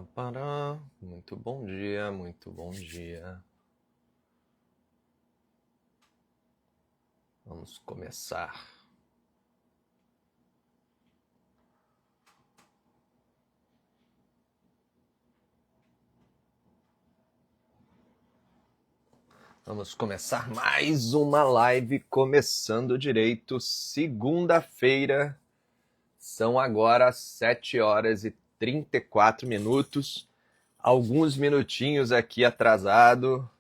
Pará. Muito bom dia, muito bom dia. Vamos começar. Vamos começar mais uma live começando direito, segunda-feira. São agora 7 horas e 34 minutos. Alguns minutinhos aqui atrasado,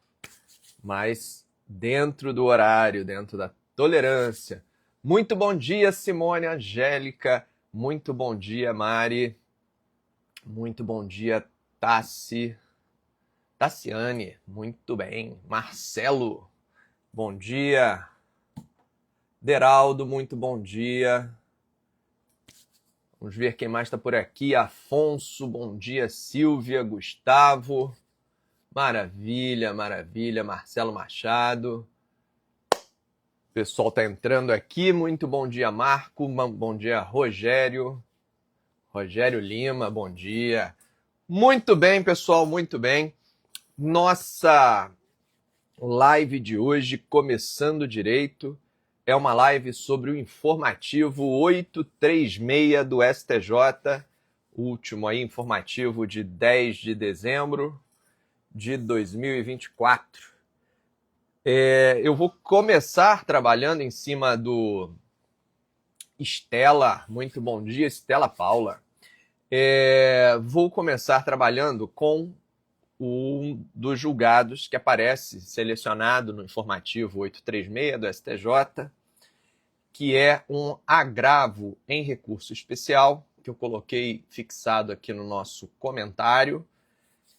mas dentro do horário, dentro da tolerância. Muito bom dia, Simone, Angélica. Muito bom dia, Mari. Muito bom dia, Tassiane. Muito bem. Marcelo, bom dia. Deraldo, muito bom dia. Vamos ver quem mais está por aqui. Afonso, bom dia. Silvia, Gustavo. Maravilha, maravilha. Marcelo Machado. O pessoal está entrando aqui. Muito bom dia, Marco. Bom dia, Rogério. Rogério Lima, bom dia. Muito bem, pessoal, muito bem. Nossa live de hoje, começando direito, é uma live sobre o informativo 836 do STJ, o último aí, informativo de 10 de dezembro de 2024. Eu vou começar trabalhando em cima do Estela, muito bom dia, Estela Paula. Vou começar trabalhando com um dos julgados que aparece selecionado no informativo 836 do STJ, que é um agravo em recurso especial, que eu coloquei fixado aqui no nosso comentário,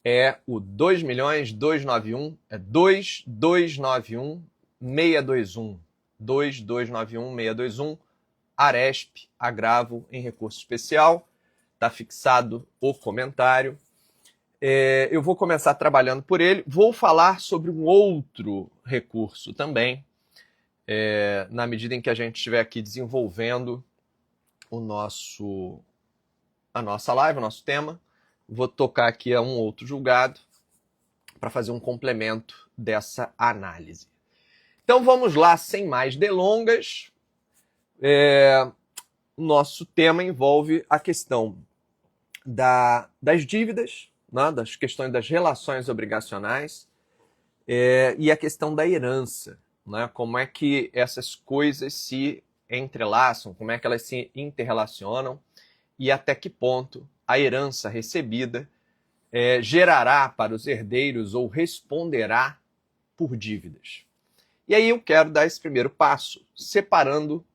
é o 2291-621, 2291-621, Aresp, agravo em recurso especial, está fixado o comentário. Eu vou começar trabalhando por ele. Vou falar sobre um outro recurso também, na medida em que a gente estiver aqui desenvolvendo a nossa live, o nosso tema. Vou tocar aqui a um outro julgado para fazer um complemento dessa análise. Então vamos lá, sem mais delongas. Nosso tema envolve a questão das dívidas, né, das questões das relações obrigacionais e a questão da herança, né, como é que essas coisas se entrelaçam, como é que elas se interrelacionam e até que ponto a herança recebida gerará para os herdeiros ou responderá por dívidas. E aí eu quero dar esse primeiro passo, separando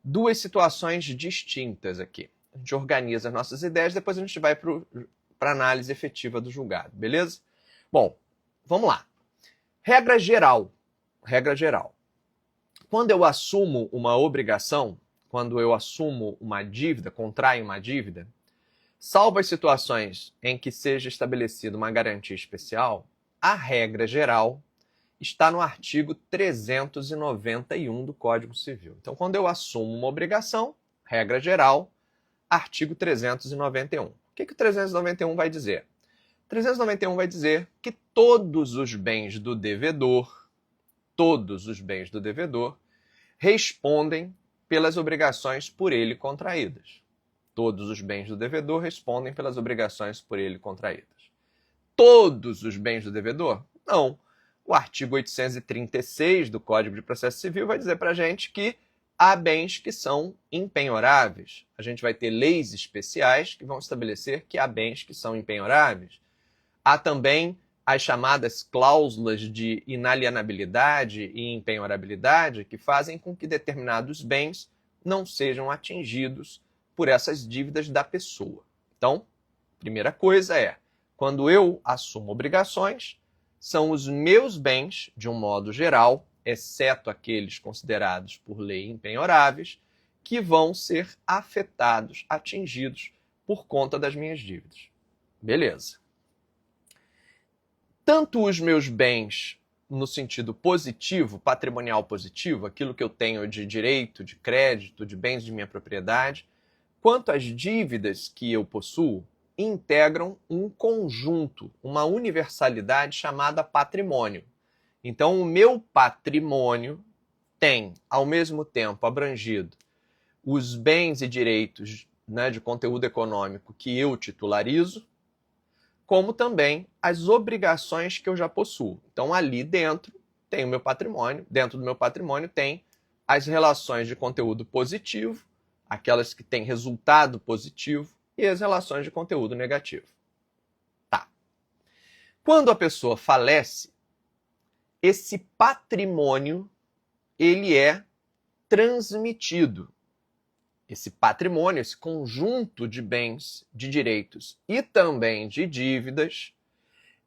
duas situações distintas aqui. A gente organiza as nossas ideias, depois a gente vai para a análise efetiva do julgado, beleza? Bom, vamos lá. Regra geral. Regra geral. Quando eu assumo uma obrigação, quando eu assumo uma dívida, contraio uma dívida, salvo as situações em que seja estabelecida uma garantia especial, a regra geral está no artigo 391 do Código Civil. Então, quando eu assumo uma obrigação, regra geral, artigo 391. O que o 391 vai dizer? O 391 vai dizer que todos os bens do devedor, respondem pelas obrigações por ele contraídas. Todos os bens do devedor respondem pelas obrigações por ele contraídas. Todos os bens do devedor? Não. O artigo 836 do Código de Processo Civil vai dizer para a gente que há bens que são impenhoráveis. A gente vai ter leis especiais que vão estabelecer que há bens que são impenhoráveis. Há também as chamadas cláusulas de inalienabilidade e impenhorabilidade que fazem com que determinados bens não sejam atingidos por essas dívidas da pessoa. Então, primeira coisa é, quando eu assumo obrigações, são os meus bens, de um modo geral, exceto aqueles considerados por lei impenhoráveis, que vão ser afetados, atingidos por conta das minhas dívidas. Beleza. Tanto os meus bens no sentido positivo, patrimonial positivo, aquilo que eu tenho de direito, de crédito, de bens de minha propriedade, quanto as dívidas que eu possuo, integram um conjunto, uma universalidade chamada patrimônio. Então, o meu patrimônio tem, ao mesmo tempo, abrangido os bens e direitos, né, de conteúdo econômico que eu titularizo, como também as obrigações que eu já possuo. Então, ali dentro tem o meu patrimônio, dentro do meu patrimônio tem as relações de conteúdo positivo, aquelas que têm resultado positivo, e as relações de conteúdo negativo. Tá. Quando a pessoa falece, esse patrimônio ele é transmitido. Esse patrimônio, esse conjunto de bens, de direitos e também de dívidas,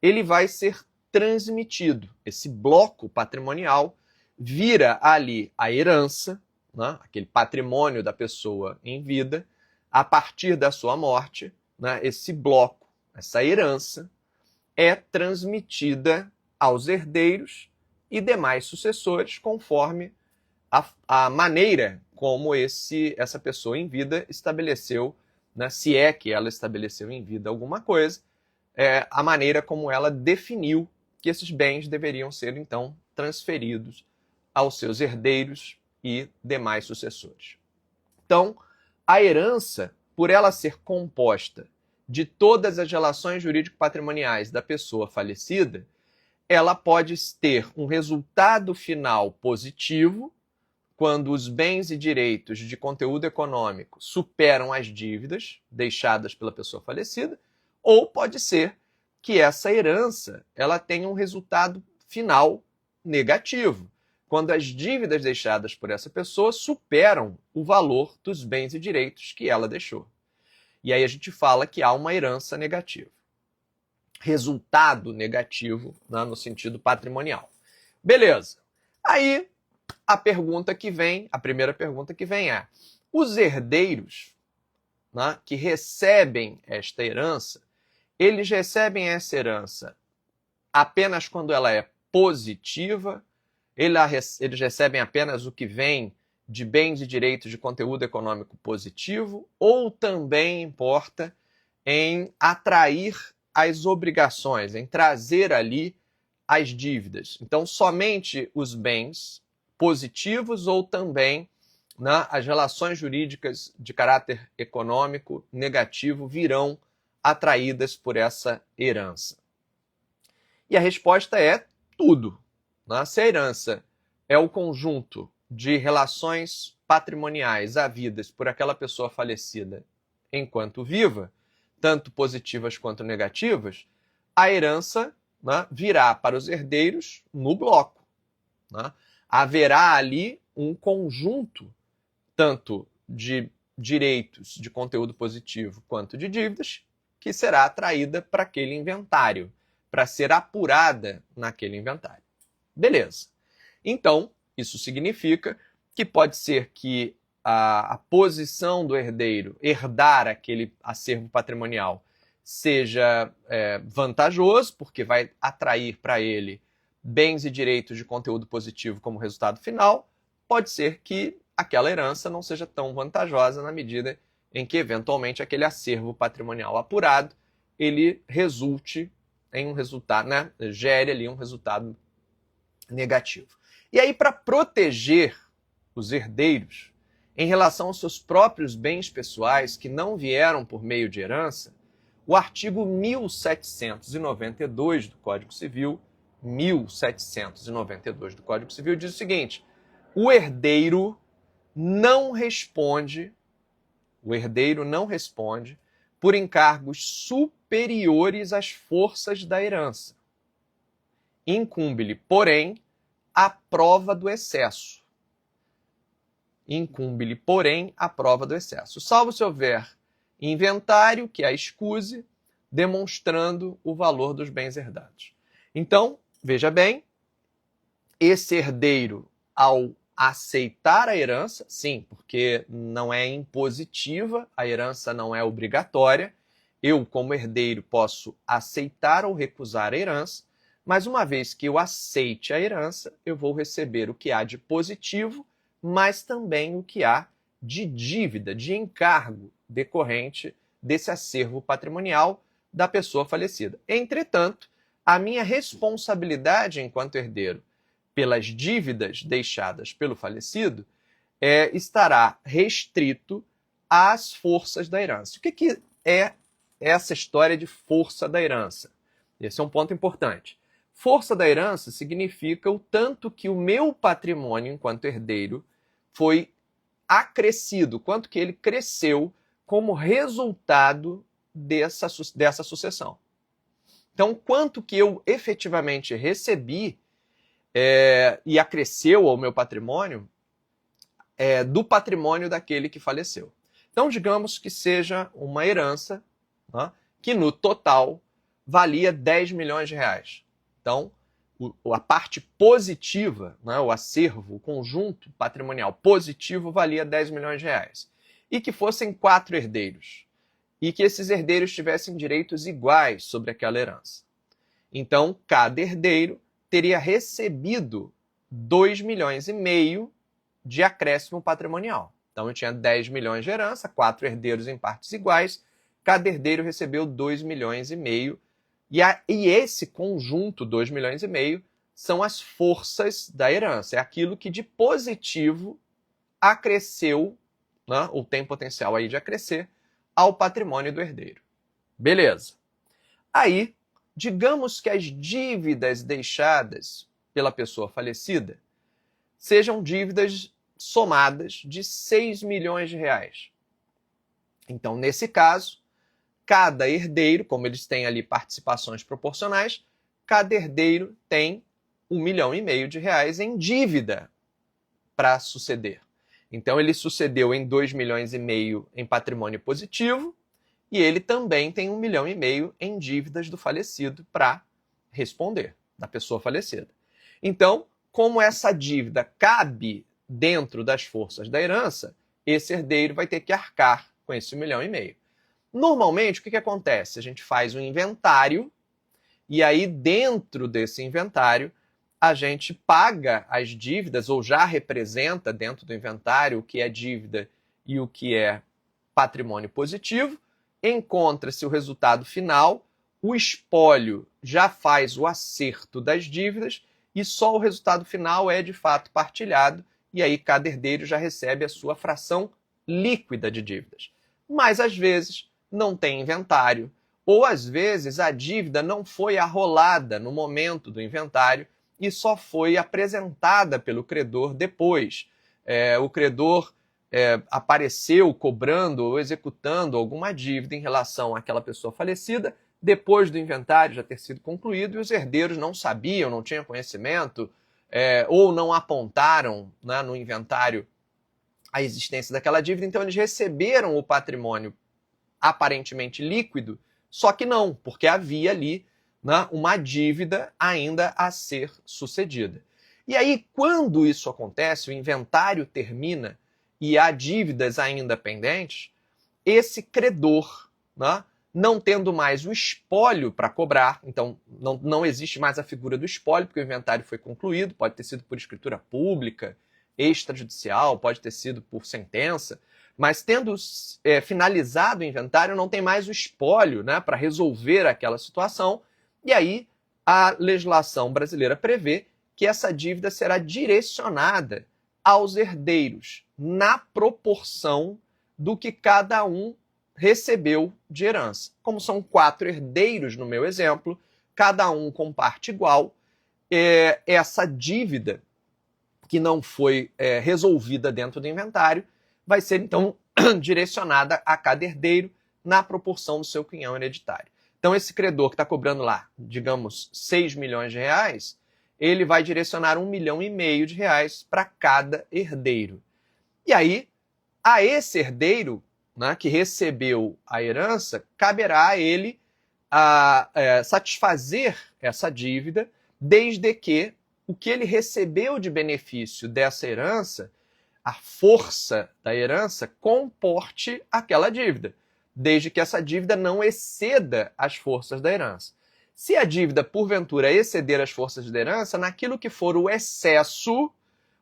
ele vai ser transmitido. Esse bloco patrimonial vira ali a herança, né, aquele patrimônio da pessoa em vida, a partir da sua morte, né, esse bloco, essa herança, é transmitida aos herdeiros e demais sucessores, conforme a maneira como essa pessoa em vida estabeleceu, né, se é que ela estabeleceu em vida alguma coisa, a maneira como ela definiu que esses bens deveriam ser, então, transferidos aos seus herdeiros e demais sucessores. Então, a herança, por ela ser composta de todas as relações jurídico-patrimoniais da pessoa falecida, ela pode ter um resultado final positivo quando os bens e direitos de conteúdo econômico superam as dívidas deixadas pela pessoa falecida, ou pode ser que essa herança ela tenha um resultado final negativo, quando as dívidas deixadas por essa pessoa superam o valor dos bens e direitos que ela deixou. E aí a gente fala que há uma herança negativa. Resultado negativo, né, no sentido patrimonial. Beleza. Aí a primeira pergunta que vem é: os herdeiros, né, que recebem esta herança, eles recebem essa herança apenas quando ela é positiva? Eles recebem apenas o que vem de bens e direitos de conteúdo econômico positivo? Ou também importa em atrair as obrigações, em trazer ali as dívidas? Então, somente os bens positivos ou também, né, as relações jurídicas de caráter econômico negativo virão atraídas por essa herança? E a resposta é tudo. Né? Se a herança é o conjunto de relações patrimoniais havidas por aquela pessoa falecida enquanto viva, tanto positivas quanto negativas, a herança, né, virá para os herdeiros no bloco. Né? Haverá ali um conjunto tanto de direitos de conteúdo positivo quanto de dívidas que será atraída para aquele inventário, para ser apurada naquele inventário. Beleza. Então, isso significa que pode ser que a posição do herdeiro herdar aquele acervo patrimonial seja vantajoso, porque vai atrair para ele bens e direitos de conteúdo positivo como resultado final. Pode ser que aquela herança não seja tão vantajosa na medida em que, eventualmente, aquele acervo patrimonial apurado, ele resulte em um resultado, né, gere ali um resultado negativo. E aí, para proteger os herdeiros em relação aos seus próprios bens pessoais que não vieram por meio de herança, o artigo 1792 do Código Civil, 1792 do Código Civil, diz o seguinte: o herdeiro não responde por encargos superiores às forças da herança. Incumbe-lhe, porém, a prova do excesso. Salvo se houver inventário que a escuse, demonstrando o valor dos bens herdados. Então, veja bem, esse herdeiro, ao aceitar a herança, sim, porque não é impositiva, a herança não é obrigatória, eu, como herdeiro, posso aceitar ou recusar a herança, mas uma vez que eu aceite a herança, eu vou receber o que há de positivo, mas também o que há de dívida, de encargo decorrente desse acervo patrimonial da pessoa falecida. Entretanto, a minha responsabilidade enquanto herdeiro pelas dívidas deixadas pelo falecido estará restrito às forças da herança. O que é essa história de força da herança? Esse é um ponto importante. Força da herança significa o tanto que o meu patrimônio enquanto herdeiro foi acrescido, quanto que ele cresceu como resultado dessa sucessão. Então, quanto que eu efetivamente recebi e acresceu ao meu patrimônio do patrimônio daquele que faleceu. Então, digamos que seja uma herança, né, que no total valia 10 milhões de reais. Então, a parte positiva, né, o acervo, o conjunto patrimonial positivo valia 10 milhões de reais. E que fossem 4 herdeiros. E que esses herdeiros tivessem direitos iguais sobre aquela herança. Então, cada herdeiro teria recebido 2 milhões e meio de acréscimo patrimonial. Então, eu tinha 10 milhões de herança, 4 herdeiros em partes iguais, cada herdeiro recebeu 2 milhões e meio. E esse conjunto, 2 milhões e meio, são as forças da herança. É aquilo que de positivo acresceu, né, ou tem potencial aí de acrescer, ao patrimônio do herdeiro. Beleza. Aí, digamos que as dívidas deixadas pela pessoa falecida sejam dívidas somadas de 6 milhões de reais. Então, nesse caso, cada herdeiro, como eles têm ali participações proporcionais, cada herdeiro tem 1,5 milhão de reais em dívida para suceder. Então, ele sucedeu em 2 milhões e meio em patrimônio positivo e ele também tem 1,5 milhão em dívidas do falecido para responder, da pessoa falecida. Então, como essa dívida cabe dentro das forças da herança, esse herdeiro vai ter que arcar com esse 1,5 milhão. Normalmente, o que acontece? A gente faz um inventário e aí dentro desse inventário a gente paga as dívidas ou já representa dentro do inventário o que é dívida e o que é patrimônio positivo, encontra-se o resultado final, o espólio já faz o acerto das dívidas e só o resultado final é de fato partilhado e aí cada herdeiro já recebe a sua fração líquida de dívidas. Mas às vezes não tem inventário ou às vezes a dívida não foi arrolada no momento do inventário e só foi apresentada pelo credor depois. O credor apareceu cobrando ou executando alguma dívida em relação àquela pessoa falecida, depois do inventário já ter sido concluído, e os herdeiros não sabiam, não tinham conhecimento, ou não apontaram, né, no inventário a existência daquela dívida, então eles receberam o patrimônio aparentemente líquido, só que não, porque havia ali, né, uma dívida ainda a ser sucedida. E aí, quando isso acontece, o inventário termina e há dívidas ainda pendentes, esse credor, né, não tendo mais o espólio para cobrar, então não existe mais a figura do espólio, porque o inventário foi concluído, pode ter sido por escritura pública, extrajudicial, pode ter sido por sentença, mas tendo finalizado o inventário, não tem mais o espólio, né, para resolver aquela situação, e aí a legislação brasileira prevê que essa dívida será direcionada aos herdeiros, na proporção do que cada um recebeu de herança. Como são 4 herdeiros no meu exemplo, cada um com parte igual, essa dívida que não foi resolvida dentro do inventário vai ser, então, direcionada a cada herdeiro na proporção do seu quinhão hereditário. Então, esse credor que está cobrando lá, digamos, 6 milhões de reais, ele vai direcionar 1,5 milhão de reais para cada herdeiro. E aí, a esse herdeiro, né, que recebeu a herança, caberá a ele satisfazer essa dívida, desde que o que ele recebeu de benefício dessa herança, a força da herança, comporte aquela dívida, desde que essa dívida não exceda as forças da herança. Se a dívida, porventura, exceder as forças da herança, naquilo que for o excesso,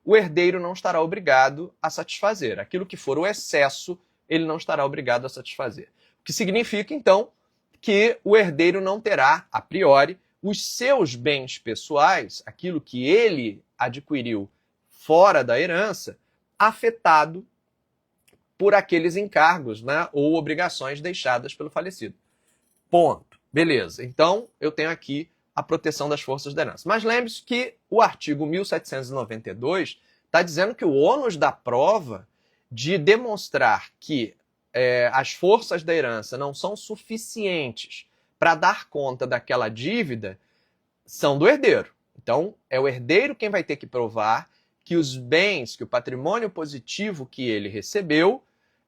o herdeiro não estará obrigado a satisfazer. Aquilo que for o excesso, ele não estará obrigado a satisfazer. O que significa, então, que o herdeiro não terá, a priori, os seus bens pessoais, aquilo que ele adquiriu fora da herança, afetado por aqueles encargos, né, ou obrigações deixadas pelo falecido. Ponto. Beleza. Então, eu tenho aqui a proteção das forças da herança. Mas lembre-se que o artigo 1792 está dizendo que o ônus da prova de demonstrar que as forças da herança não são suficientes para dar conta daquela dívida são do herdeiro. Então, é o herdeiro quem vai ter que provar que os bens, que o patrimônio positivo que ele recebeu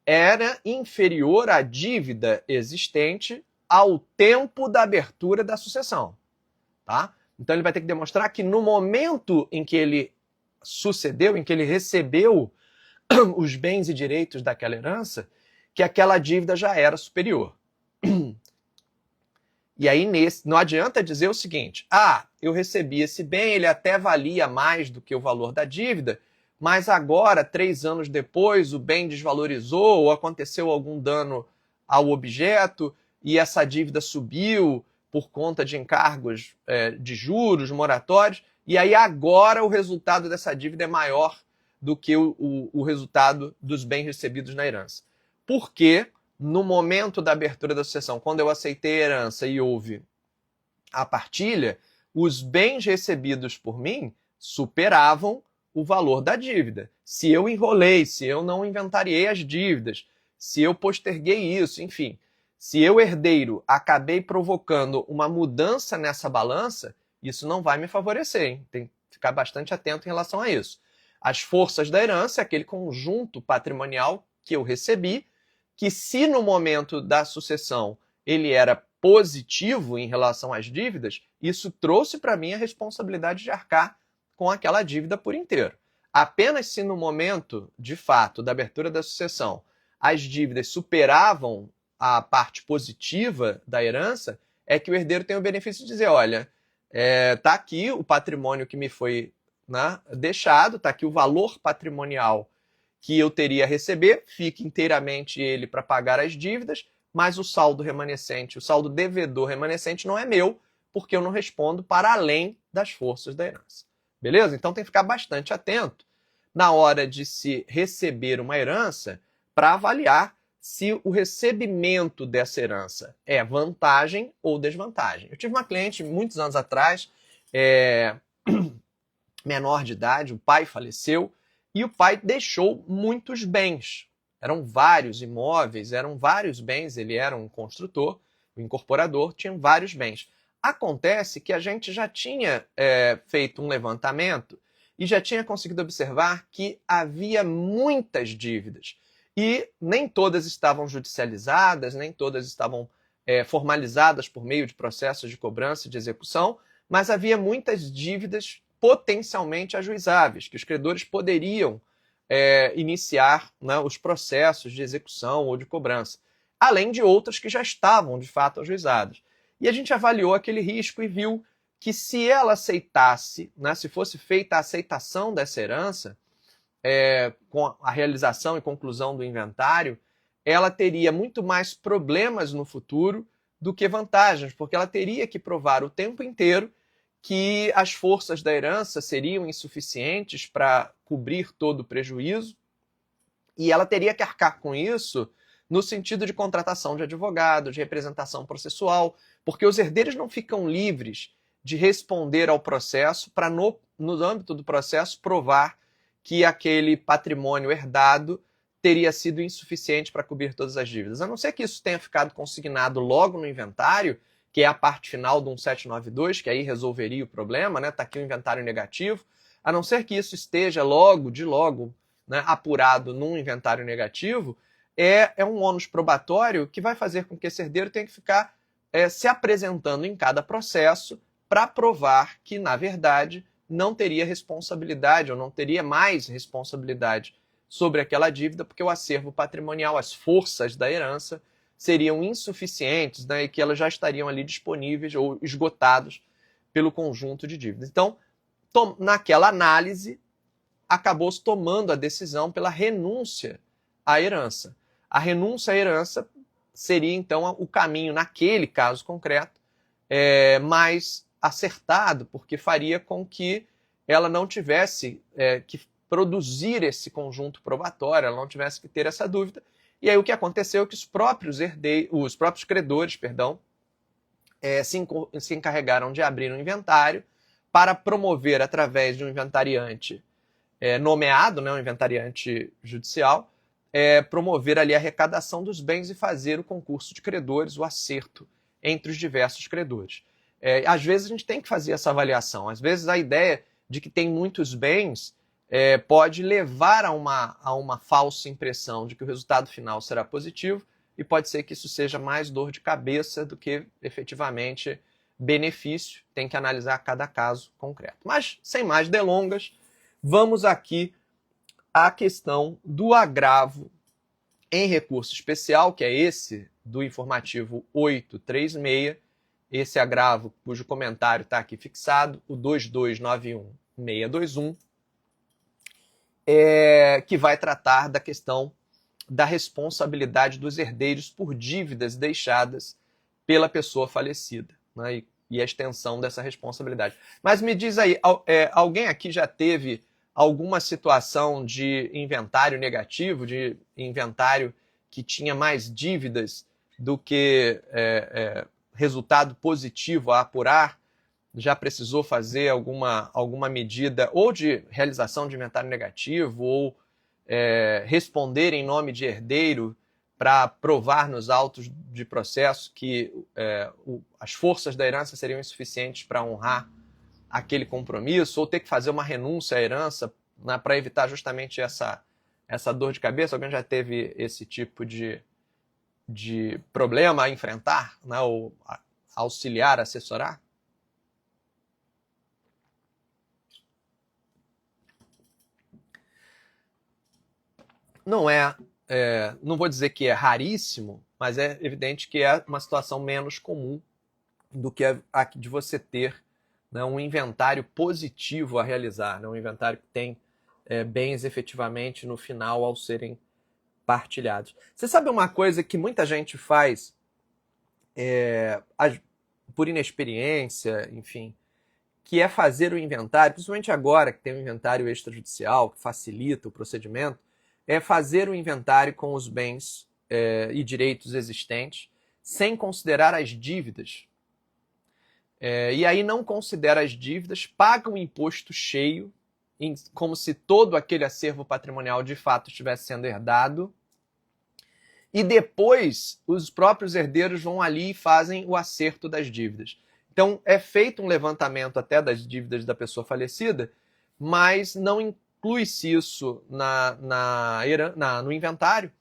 era inferior à dívida existente ao tempo da abertura da sucessão. Tá? Então, ele vai ter que demonstrar que no momento em que ele sucedeu, em que ele recebeu os bens e direitos daquela herança, que aquela dívida já era superior. E aí, não adianta dizer o seguinte, eu recebi esse bem, ele até valia mais do que o valor da dívida, mas agora, 3 anos depois, o bem desvalorizou ou aconteceu algum dano ao objeto e essa dívida subiu por conta de encargos de juros, moratórios, e aí agora o resultado dessa dívida é maior do que o resultado dos bens recebidos na herança. Porque no momento da abertura da sucessão, quando eu aceitei a herança e houve a partilha, os bens recebidos por mim superavam o valor da dívida. Se eu enrolei, se eu não inventariei as dívidas, se eu posterguei isso, enfim, se eu, herdeiro, acabei provocando uma mudança nessa balança, isso não vai me favorecer, hein? Tem que ficar bastante atento em relação a isso. As forças da herança é aquele conjunto patrimonial que eu recebi, que se no momento da sucessão ele era positivo em relação às dívidas, isso trouxe para mim a responsabilidade de arcar com aquela dívida por inteiro. Apenas se no momento, de fato, da abertura da sucessão, as dívidas superavam a parte positiva da herança, é que o herdeiro tem o benefício de dizer, olha, tá aqui o patrimônio que me foi, né, deixado, tá aqui o valor patrimonial que eu teria a receber, fica inteiramente ele para pagar as dívidas, mas o saldo remanescente, o saldo devedor remanescente não é meu, porque eu não respondo para além das forças da herança. Beleza? Então tem que ficar bastante atento na hora de se receber uma herança para avaliar se o recebimento dessa herança é vantagem ou desvantagem. Eu tive uma cliente muitos anos atrás, menor de idade, o pai faleceu, e o pai deixou muitos bens. Eram vários imóveis, eram vários bens, ele era um construtor, um incorporador, tinha vários bens. Acontece que a gente já tinha feito um levantamento e já tinha conseguido observar que havia muitas dívidas. E nem todas estavam judicializadas, nem todas estavam formalizadas por meio de processos de cobrança e de execução, mas havia muitas dívidas potencialmente ajuizáveis, que os credores poderiam iniciar, né, os processos de execução ou de cobrança, além de outras que já estavam, de fato, ajuizadas. E a gente avaliou aquele risco e viu que se ela aceitasse, né, se fosse feita a aceitação dessa herança, com a realização e conclusão do inventário, ela teria muito mais problemas no futuro do que vantagens, porque ela teria que provar o tempo inteiro que as forças da herança seriam insuficientes para cobrir todo o prejuízo, e ela teria que arcar com isso no sentido de contratação de advogado, de representação processual, porque os herdeiros não ficam livres de responder ao processo para, no âmbito do processo, provar que aquele patrimônio herdado teria sido insuficiente para cobrir todas as dívidas. A não ser que isso tenha ficado consignado logo no inventário, que é a parte final do 1792, que aí resolveria o problema, né? Está aqui o inventário negativo. A não ser que isso esteja logo, né, apurado num inventário negativo, é um ônus probatório que vai fazer com que esse herdeiro tenha que ficar se apresentando em cada processo para provar que, na verdade, não teria responsabilidade ou não teria mais responsabilidade sobre aquela dívida, porque o acervo patrimonial, as forças da herança, seriam insuficientes, né, e que elas já estariam ali disponíveis ou esgotados pelo conjunto de dívidas. Então, naquela análise, acabou-se tomando a decisão pela renúncia à herança. A renúncia à herança seria, então, o caminho, naquele caso concreto, mais acertado, porque faria com que ela não tivesse que produzir esse conjunto probatório, ela não tivesse que ter essa dúvida. E aí o que aconteceu é que os próprios credores, se encarregaram de abrir um inventário para promover, através de um inventariante nomeado, né, um inventariante judicial, promover ali a arrecadação dos bens e fazer o concurso de credores, o acerto entre os diversos credores. Às vezes a gente tem que fazer essa avaliação. Às vezes a ideia de que tem muitos bens pode levar a uma falsa impressão de que o resultado final será positivo, e pode ser que isso seja mais dor de cabeça do que efetivamente benefício. Tem que analisar cada caso concreto. Mas, sem mais delongas, vamos aqui à questão do agravo em recurso especial, que é esse do informativo 836, esse agravo cujo comentário está aqui fixado, o 2291621, que vai tratar da questão da responsabilidade dos herdeiros por dívidas deixadas pela pessoa falecida, né, e a extensão dessa responsabilidade. Mas me diz aí, alguém aqui já teve alguma situação de inventário negativo, de inventário que tinha mais dívidas do que resultado positivo a apurar? Já precisou fazer alguma medida ou de realização de inventário negativo ou responder em nome de herdeiro para provar nos autos de processo que as forças da herança seriam insuficientes para honrar aquele compromisso, ou ter que fazer uma renúncia à herança, né, para evitar justamente essa dor de cabeça? Alguém já teve esse tipo de problema a enfrentar, né, ou auxiliar, assessorar? Não não vou dizer que é raríssimo, mas é evidente que é uma situação menos comum do que a de você ter, né, um inventário positivo a realizar, né, um inventário que tem bens efetivamente no final ao serem partilhados. Você sabe uma coisa que muita gente faz por inexperiência, enfim, que é fazer o inventário, principalmente agora que tem um inventário extrajudicial que facilita o procedimento, é fazer o inventário com os bens e direitos existentes, sem considerar as dívidas. E aí não considera as dívidas, paga um imposto cheio, como se todo aquele acervo patrimonial de fato estivesse sendo herdado, e depois os próprios herdeiros vão ali e fazem o acerto das dívidas. Então é feito um levantamento até das dívidas da pessoa falecida, mas não inclui-se isso no inventário,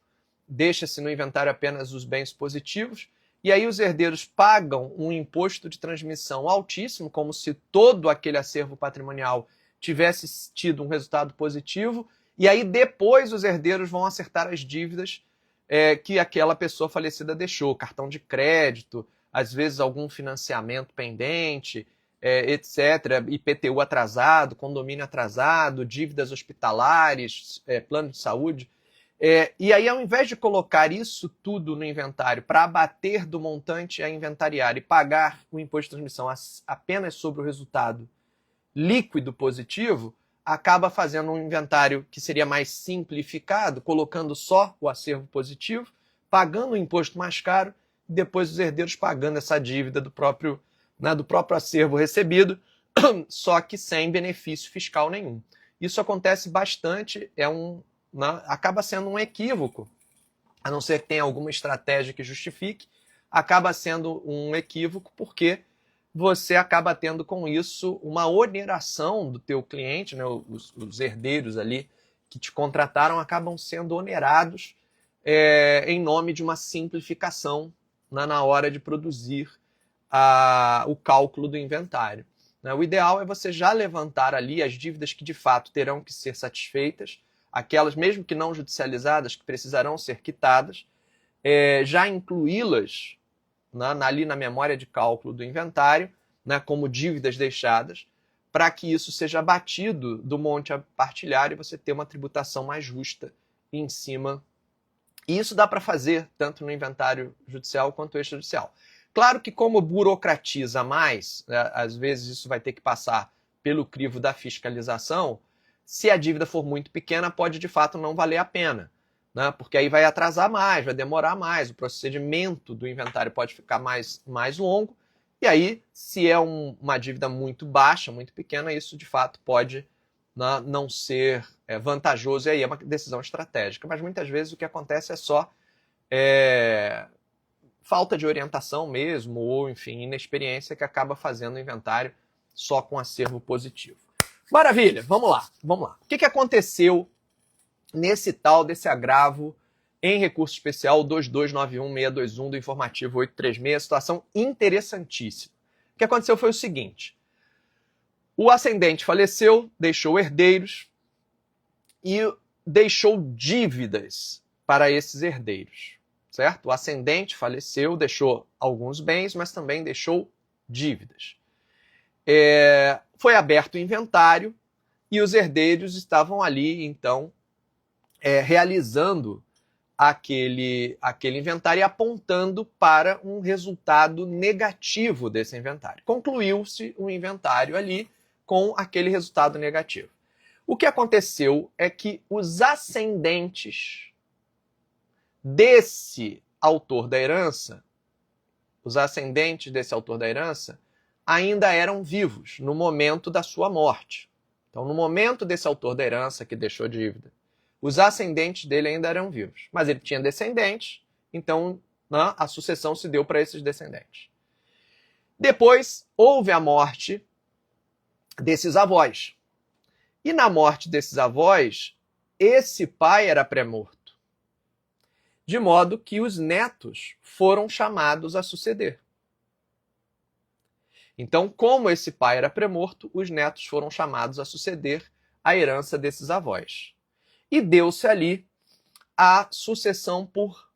deixa-se no inventário apenas os bens positivos, e aí os herdeiros pagam um imposto de transmissão altíssimo, como se todo aquele acervo patrimonial tivesse tido um resultado positivo, e aí depois os herdeiros vão acertar as dívidas que aquela pessoa falecida deixou, cartão de crédito, às vezes algum financiamento pendente, etc., IPTU atrasado, condomínio atrasado, dívidas hospitalares, plano de saúde. E aí, ao invés de colocar isso tudo no inventário para abater do montante a inventariar e pagar o imposto de transmissão apenas sobre o resultado líquido positivo, acaba fazendo um inventário que seria mais simplificado, colocando só o acervo positivo, pagando o imposto mais caro, e depois os herdeiros pagando essa dívida do próprio acervo recebido, só que sem benefício fiscal nenhum. Isso acontece bastante, acaba sendo um equívoco, a não ser que tenha alguma estratégia que justifique, acaba sendo um equívoco porque você acaba tendo com isso uma oneração do teu cliente, né? Os herdeiros ali que te contrataram acabam sendo onerados em nome de uma simplificação na hora de produzir o cálculo do inventário. O ideal é você já levantar ali as dívidas que de fato terão que ser satisfeitas, aquelas mesmo que não judicializadas, que precisarão ser quitadas, já incluí-las ali na memória de cálculo do inventário, né, como dívidas deixadas, para que isso seja abatido do monte a partilhar e você ter uma tributação mais justa em cima E isso dá para fazer tanto no inventário judicial quanto extrajudicial. Claro que como burocratiza mais, né, às vezes isso vai ter que passar pelo crivo da fiscalização, se a dívida for muito pequena, pode de fato não valer a pena, né? Porque aí vai atrasar mais, vai demorar mais, o procedimento do inventário pode ficar mais longo, e aí, se é uma dívida muito baixa, muito pequena, isso de fato pode, né, não ser vantajoso, e aí é uma decisão estratégica. Mas muitas vezes o que acontece é só falta de orientação mesmo, ou enfim, inexperiência que acaba fazendo o inventário só com acervo positivo. Maravilha, vamos lá. O que aconteceu desse agravo em recurso especial 2291621 do informativo 836, situação interessantíssima. O que aconteceu foi o seguinte: o ascendente faleceu, deixou herdeiros e deixou dívidas para esses herdeiros, certo? O ascendente faleceu, deixou alguns bens, mas também deixou dívidas. Foi aberto o inventário e os herdeiros estavam ali, então, realizando aquele inventário e apontando para um resultado negativo desse inventário. Concluiu-se o inventário ali com aquele resultado negativo. O que aconteceu é que os ascendentes desse autor da herança, ainda eram vivos no momento da sua morte. Então, no momento desse autor da herança que deixou dívida, os ascendentes dele ainda eram vivos. Mas ele tinha descendentes, então, né, a sucessão se deu para esses descendentes. Depois, houve a morte desses avós. E na morte desses avós, esse pai era pré-morto. De modo que os netos foram chamados a suceder. Então, como esse pai era pré-morto, os netos foram chamados a suceder a herança desses avós. E deu-se ali a sucessão por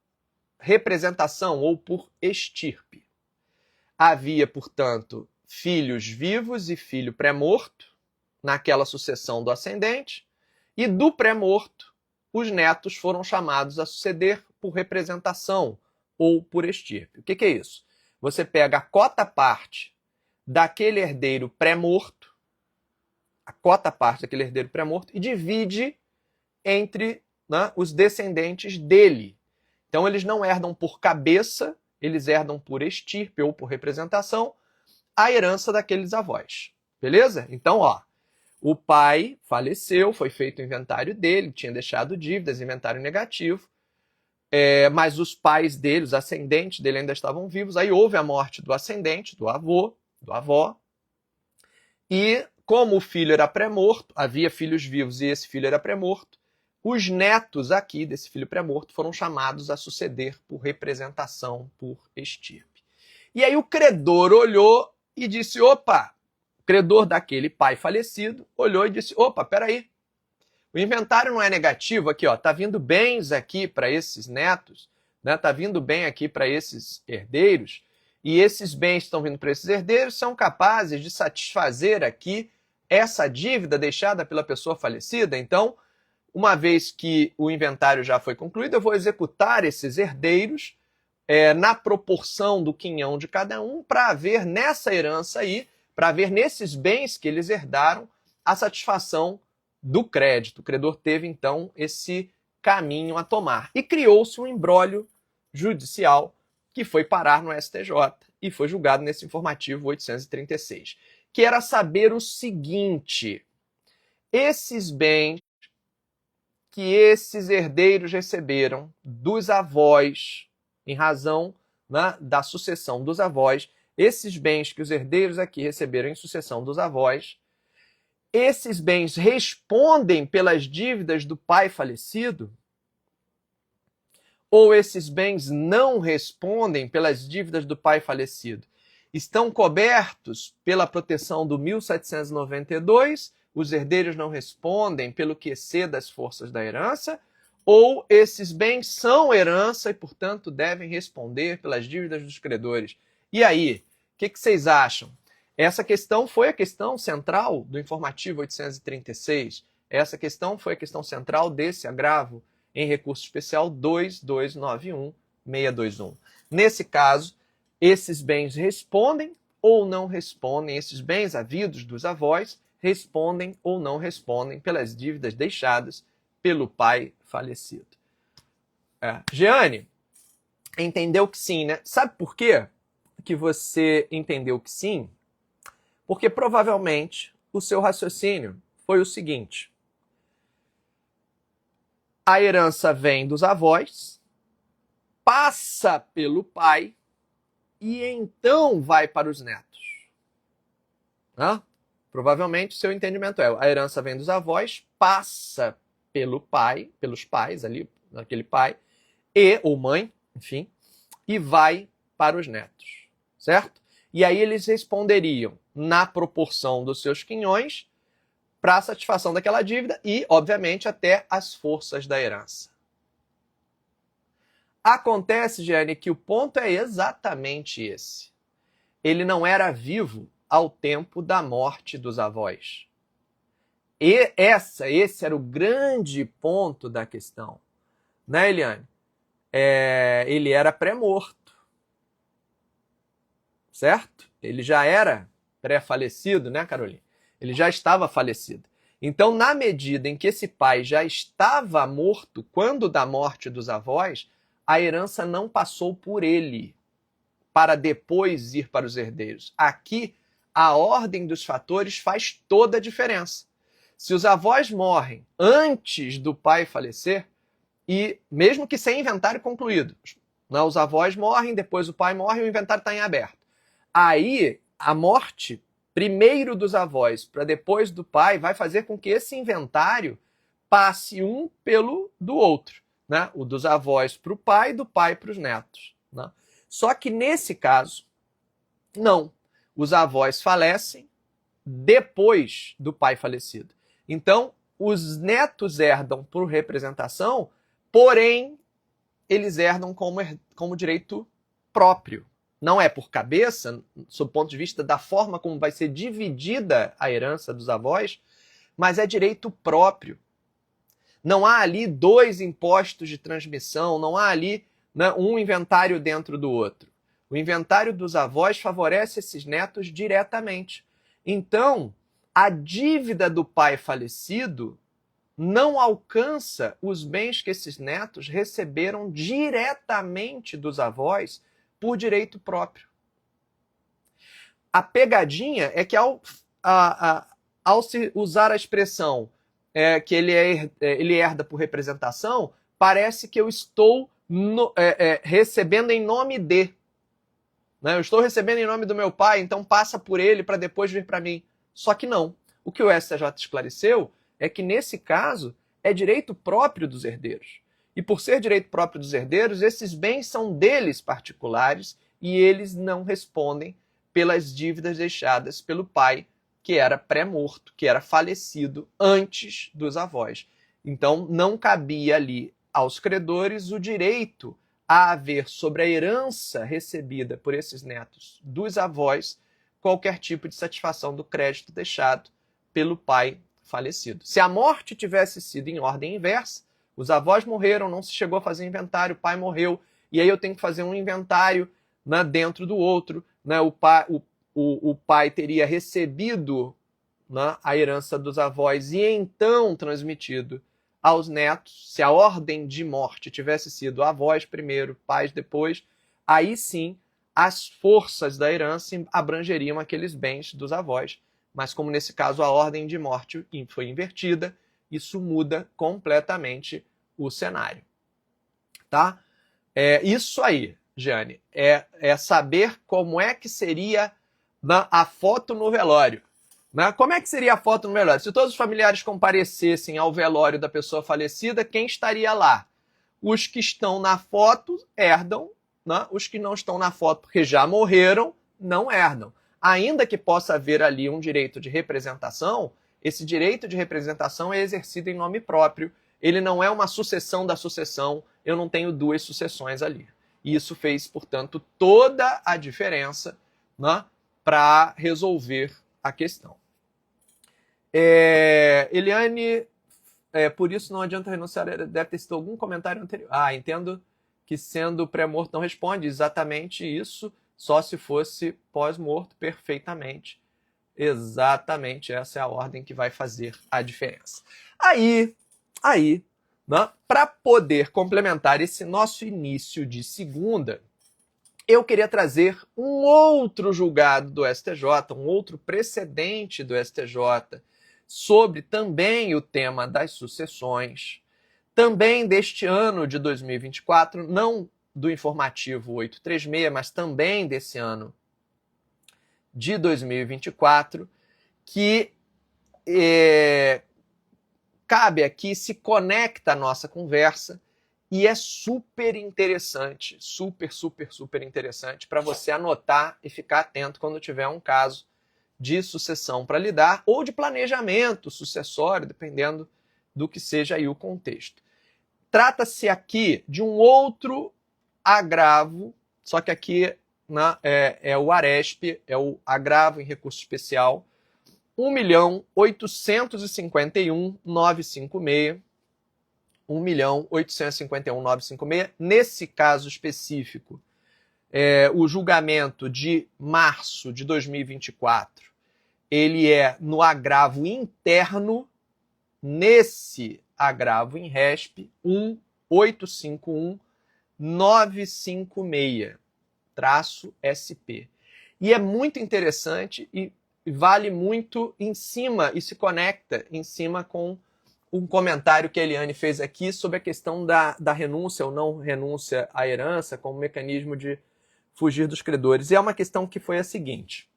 representação ou por estirpe. Havia, portanto, filhos vivos e filho pré-morto naquela sucessão do ascendente, e do pré-morto, os netos foram chamados a suceder por representação ou por estirpe. O que é isso? Você pega a cota-parte daquele herdeiro pré-morto, e divide entre, né, os descendentes dele. Então eles não herdam por cabeça, eles herdam por estirpe ou por representação a herança daqueles avós. Beleza? Então, o pai faleceu, foi feito o inventário dele, tinha deixado dívidas, inventário negativo, mas os pais dele, os ascendentes dele ainda estavam vivos. Aí houve a morte do ascendente, do avô, do avó, e como o filho era pré-morto, havia filhos vivos e esse filho era pré-morto, os netos aqui desse filho pré-morto foram chamados a suceder por representação, por estirpe. E aí o credor olhou e disse, opa, o credor daquele pai falecido olhou e disse, opa, peraí, o inventário não é negativo aqui, tá vindo bens aqui para esses netos, né? Tá vindo bem aqui para esses herdeiros, e esses bens que estão vindo para esses herdeiros são capazes de satisfazer aqui essa dívida deixada pela pessoa falecida. Então, uma vez que o inventário já foi concluído, eu vou executar esses herdeiros na proporção do quinhão de cada um, para haver nessa herança aí, para haver nesses bens que eles herdaram, a satisfação do crédito. O credor teve, então, esse caminho a tomar. E criou-se um imbróglio judicial que foi parar no STJ e foi julgado nesse informativo 836, que era saber o seguinte: esses bens que esses herdeiros receberam dos avós, em razão, né, da sucessão dos avós, esses bens que os herdeiros aqui receberam em sucessão dos avós, esses bens respondem pelas dívidas do pai falecido? Ou esses bens não respondem pelas dívidas do pai falecido? Estão cobertos pela proteção do 1792, os herdeiros não respondem pelo que exceda as forças da herança, ou esses bens são herança e, portanto, devem responder pelas dívidas dos credores? E aí, o que vocês acham? Essa questão foi a questão central do informativo 836. Essa questão foi a questão central desse agravo em recurso especial 2291-621. Nesse caso, esses bens respondem ou não respondem, esses bens havidos dos avós respondem ou não respondem pelas dívidas deixadas pelo pai falecido. Jeane, entendeu que sim, né? Sabe por quê que você entendeu que sim? Porque provavelmente o seu raciocínio foi o seguinte: a herança vem dos avós, passa pelo pai e então vai para os netos. Provavelmente o seu entendimento é: a herança vem dos avós, passa pelo pai, pelos pais ali, naquele pai, ou mãe, enfim, e vai para os netos, certo? E aí eles responderiam na proporção dos seus quinhões para a satisfação daquela dívida e, obviamente, até as forças da herança. Acontece, Jeane, que o ponto é exatamente esse. Ele não era vivo ao tempo da morte dos avós. E esse era o grande ponto da questão. Né, Eliane? Ele era pré-morto. Certo? Ele já era pré-falecido, né, Carolina? Ele já estava falecido. Então, na medida em que esse pai já estava morto quando da morte dos avós, a herança não passou por ele para depois ir para os herdeiros. Aqui, a ordem dos fatores faz toda a diferença. Se os avós morrem antes do pai falecer, e mesmo que sem inventário concluído, os avós morrem, depois o pai morre e o inventário está em aberto. Aí, a morte primeiro dos avós para depois do pai vai fazer com que esse inventário passe um pelo do outro. Né? O dos avós para o pai e do pai para os netos. Né? Só que nesse caso, não. Os avós falecem depois do pai falecido. Então, os netos herdam por representação, porém, eles herdam como direito próprio. Não é por cabeça, sob o ponto de vista da forma como vai ser dividida a herança dos avós, mas é direito próprio. Não há ali dois impostos de transmissão, não há ali, né, um inventário dentro do outro. O inventário dos avós favorece esses netos diretamente. Então, a dívida do pai falecido não alcança os bens que esses netos receberam diretamente dos avós por direito próprio. A pegadinha é que ao se usar a expressão que ele herda por representação, parece que eu estou recebendo em nome de. Né? Eu estou recebendo em nome do meu pai, então passa por ele para depois vir para mim. Só que não. O que o STJ esclareceu é que, nesse caso, é direito próprio dos herdeiros. E por ser direito próprio dos herdeiros, esses bens são deles particulares e eles não respondem pelas dívidas deixadas pelo pai, que era pré-morto, que era falecido antes dos avós. Então, não cabia ali aos credores o direito a haver sobre a herança recebida por esses netos dos avós qualquer tipo de satisfação do crédito deixado pelo pai falecido. Se a morte tivesse sido em ordem inversa, os avós morreram, não se chegou a fazer inventário, o pai morreu, e aí eu tenho que fazer um inventário, né, dentro do outro. Né, o pai teria recebido, né, a herança dos avós e então transmitido aos netos. Se a ordem de morte tivesse sido avós primeiro, pais depois, aí sim as forças da herança abrangeriam aqueles bens dos avós. Mas como nesse caso a ordem de morte foi invertida, isso muda completamente o cenário. Tá? Isso aí, Jeane, é saber como é que seria a foto no velório. Né? Como é que seria a foto no velório? Se todos os familiares comparecessem ao velório da pessoa falecida, quem estaria lá? Os que estão na foto herdam, né? Os que não estão na foto porque já morreram, não herdam. Ainda que possa haver ali um direito de representação, esse direito de representação é exercido em nome próprio. Ele não é uma sucessão da sucessão, eu não tenho duas sucessões ali. E isso fez, portanto, toda a diferença, né, para resolver a questão. Eliane por isso não adianta renunciar, deve ter sido algum comentário anterior. Entendo que sendo pré-morto não responde, exatamente isso, só se fosse pós-morto, perfeitamente. Exatamente, essa é a ordem que vai fazer a diferença. Aí, né, para poder complementar esse nosso início de segunda, eu queria trazer um outro julgado do STJ, um outro precedente do STJ, sobre também o tema das sucessões, também deste ano de 2024, não do informativo 836, mas também desse ano de 2024, que cabe aqui, se conecta à nossa conversa e é super interessante, super interessante para você anotar e ficar atento quando tiver um caso de sucessão para lidar ou de planejamento sucessório, dependendo do que seja aí o contexto. Trata-se aqui de um outro agravo, só que aqui é o ARESP, é o agravo em recurso especial, 1.851.956, 1.851.956. Nesse caso específico, o julgamento de março de 2024, ele é no agravo interno, nesse agravo em RESP, 1.851.956-SP. E é muito interessante e vale muito em cima e se conecta em cima com um comentário que a Eliane fez aqui sobre a questão da renúncia ou não renúncia à herança como mecanismo de fugir dos credores. E é uma questão que foi a seguinte.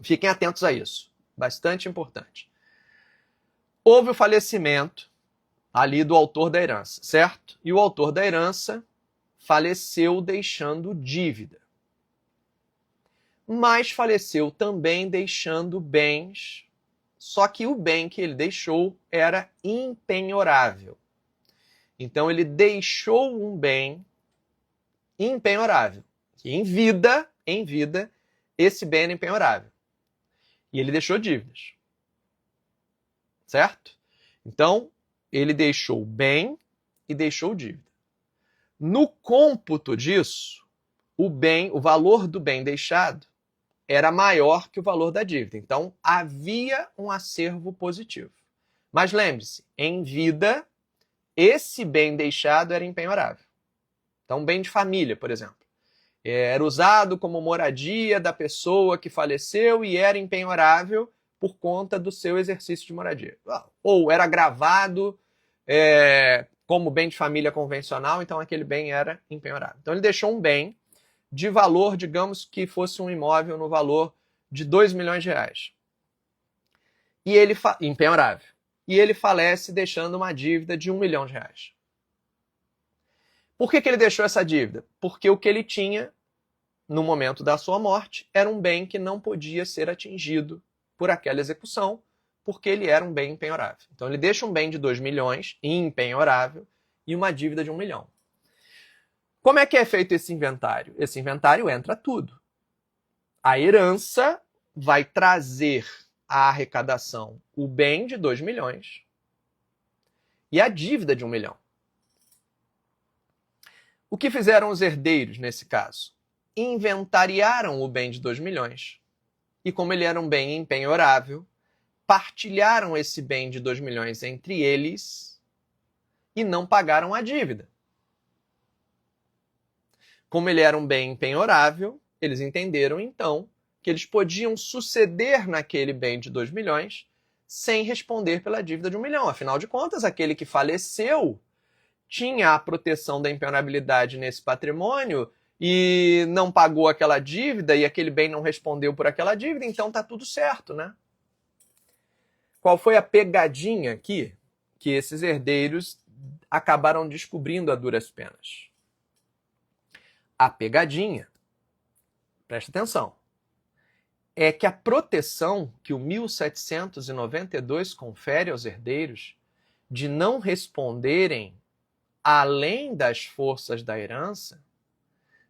Fiquem atentos a isso. Bastante importante. Houve o falecimento ali do autor da herança, certo? E o autor da herança faleceu deixando dívida. Mas faleceu também deixando bens, só que o bem que ele deixou era impenhorável. Então ele deixou um bem impenhorável. E em vida, esse bem era impenhorável. E ele deixou dívidas. Certo? Então, ele deixou bem e deixou dívida. No cômputo disso, o valor do bem deixado era maior que o valor da dívida. Então, havia um acervo positivo. Mas lembre-se, em vida, esse bem deixado era impenhorável. Então, bem de família, por exemplo. Era usado como moradia da pessoa que faleceu e era impenhorável por conta do seu exercício de moradia. Ou era gravado como bem de família convencional, então aquele bem era impenhorável. Então ele deixou um bem de valor, digamos que fosse um imóvel no valor de 2 milhões de reais. E ele impenhorável. E ele falece deixando uma dívida de 1 milhão de reais. Por que ele deixou essa dívida? Porque o que ele tinha no momento da sua morte era um bem que não podia ser atingido por aquela execução, porque ele era um bem impenhorável. Então ele deixa um bem de 2 milhões, impenhorável, e uma dívida de 1 milhão. Como é que é feito esse inventário? Esse inventário entra tudo. A herança vai trazer à arrecadação o bem de 2 milhões e a dívida de 1 milhão. O que fizeram os herdeiros nesse caso? Inventariaram o bem de 2 milhões e, como ele era um bem impenhorável, partilharam esse bem de 2 milhões entre eles e não pagaram a dívida. Como ele era um bem impenhorável, eles entenderam, então, que eles podiam suceder naquele bem de 2 milhões sem responder pela dívida de 1 milhão. Afinal de contas, aquele que faleceu tinha a proteção da impenhorabilidade nesse patrimônio e não pagou aquela dívida e aquele bem não respondeu por aquela dívida, então tá tudo certo, né? Qual foi a pegadinha aqui que esses herdeiros acabaram descobrindo a duras penas? A pegadinha, presta atenção, é que a proteção que o 1792 confere aos herdeiros de não responderem além das forças da herança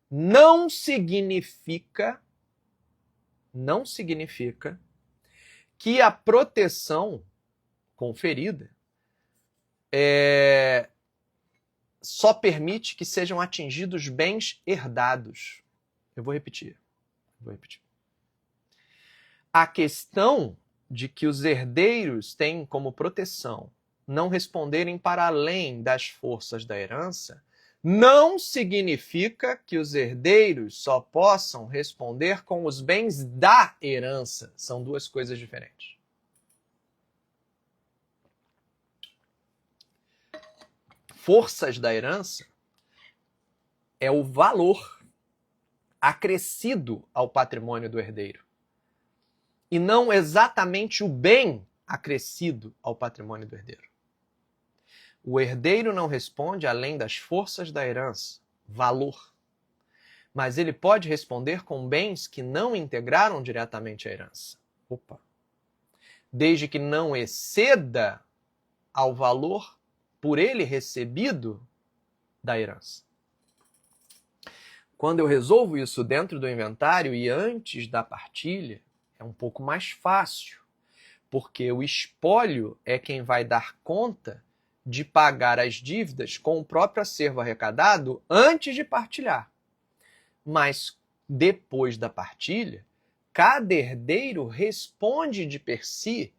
não significa que a proteção conferida só permite que sejam atingidos bens herdados. Eu vou repetir. A questão de que os herdeiros têm como proteção não responderem para além das forças da herança não significa que os herdeiros só possam responder com os bens da herança. São duas coisas diferentes. Forças da herança é o valor acrescido ao patrimônio do herdeiro. E não exatamente o bem acrescido ao patrimônio do herdeiro. O herdeiro não responde além das forças da herança, valor. Mas ele pode responder com bens que não integraram diretamente a herança. Desde que não exceda ao valor por ele recebido da herança. Quando eu resolvo isso dentro do inventário e antes da partilha, é um pouco mais fácil, porque o espólio é quem vai dar conta de pagar as dívidas com o próprio acervo arrecadado antes de partilhar. Mas depois da partilha, cada herdeiro responde de per si,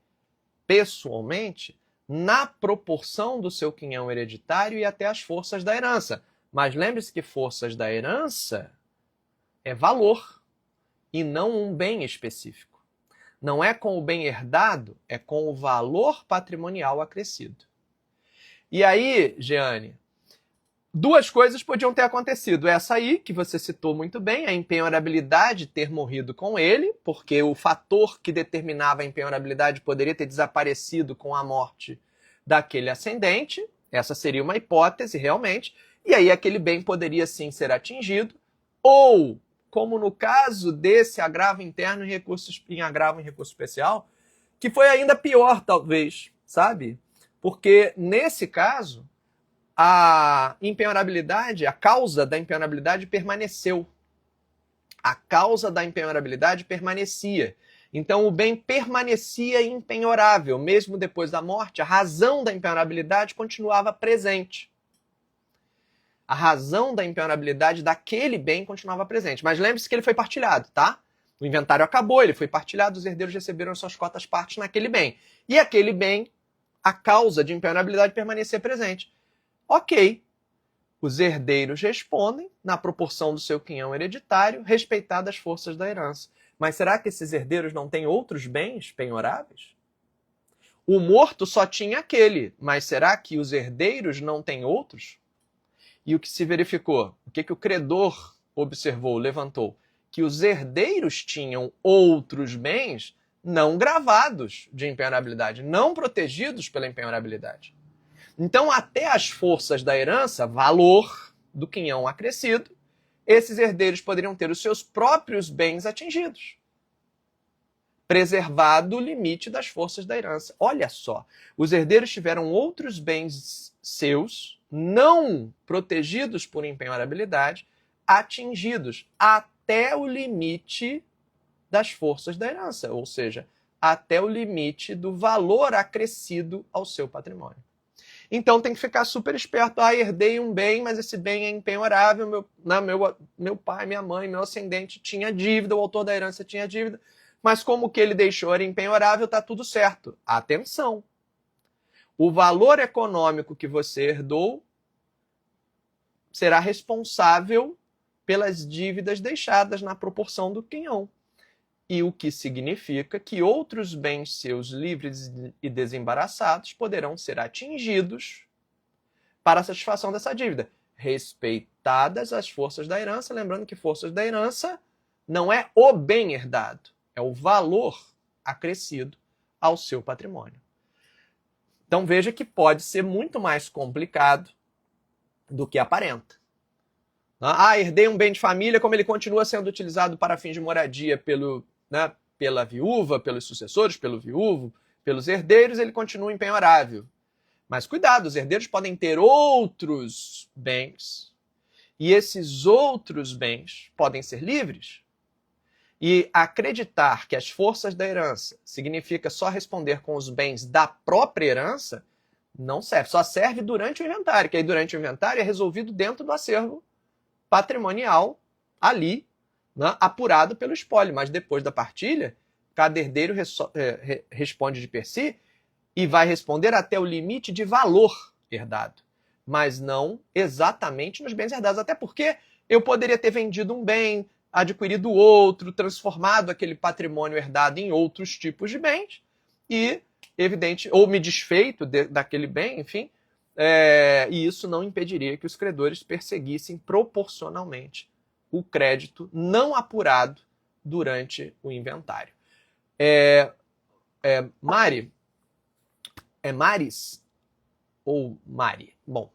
pessoalmente, na proporção do seu quinhão hereditário e até as forças da herança. Mas lembre-se que forças da herança é valor e não um bem específico. Não é com o bem herdado, é com o valor patrimonial acrescido. E aí, Jeane, duas coisas podiam ter acontecido. Essa aí, que você citou muito bem, a empenhorabilidade ter morrido com ele, porque o fator que determinava a empenhorabilidade poderia ter desaparecido com a morte daquele ascendente. Essa seria uma hipótese, realmente. E aí aquele bem poderia sim ser atingido. Ou, como no caso desse agravo interno em agravo em recurso especial, que foi ainda pior, talvez, sabe? Porque, nesse caso, a empenhorabilidade, a causa da empenhorabilidade permaneceu. A causa da empenhorabilidade permanecia. Então, o bem permanecia empenhorável, mesmo depois da morte, a razão da empenhorabilidade continuava presente. A razão da empenhorabilidade daquele bem continuava presente. Mas lembre-se que ele foi partilhado, tá? O inventário acabou, ele foi partilhado, os herdeiros receberam suas cotas partes naquele bem. E aquele bem, a causa de empenhorabilidade permanecer presente. Ok, os herdeiros respondem na proporção do seu quinhão hereditário, respeitadas as forças da herança. Mas será que esses herdeiros não têm outros bens penhoráveis? O morto só tinha aquele, mas será que os herdeiros não têm outros? E o que se verificou? O que o credor observou, levantou? Que os herdeiros tinham outros bens não gravados de empenhorabilidade, não protegidos pela empenhorabilidade. Então, até as forças da herança, valor do quinhão acrescido, esses herdeiros poderiam ter os seus próprios bens atingidos, preservado o limite das forças da herança. Olha só, os herdeiros tiveram outros bens seus, não protegidos por empenhorabilidade, atingidos até o limite das forças da herança, ou seja, até o limite do valor acrescido ao seu patrimônio. Então tem que ficar super esperto. Herdei um bem, mas esse bem é empenhorável. Meu pai, minha mãe, meu ascendente tinha dívida, o autor da herança tinha dívida, mas como o que ele deixou era empenhorável, está tudo certo. Atenção! O valor econômico que você herdou será responsável pelas dívidas deixadas na proporção do quinhão. E o que significa que outros bens seus livres e desembaraçados poderão ser atingidos para a satisfação dessa dívida, respeitadas as forças da herança, lembrando que forças da herança não é o bem herdado, é o valor acrescido ao seu patrimônio. Então veja que pode ser muito mais complicado do que aparenta. Herdei um bem de família, como ele continua sendo utilizado para fins de moradia pela viúva, pelos sucessores, pelo viúvo, pelos herdeiros, ele continua empenhorável. Mas cuidado, os herdeiros podem ter outros bens, e esses outros bens podem ser livres. E acreditar que as forças da herança significa só responder com os bens da própria herança Não serve, só serve durante o inventário, que aí durante o inventário é resolvido dentro do acervo patrimonial ali, né, apurado pelo espólio, mas depois da partilha, cada herdeiro responde de per si e vai responder até o limite de valor herdado, mas não exatamente nos bens herdados, até porque eu poderia ter vendido um bem, adquirido outro, transformado aquele patrimônio herdado em outros tipos de bens e, evidente, ou me desfeito daquele bem, enfim, e isso não impediria que os credores perseguissem proporcionalmente o crédito não apurado durante o inventário. Mari, é Maris ou Mari? Bom,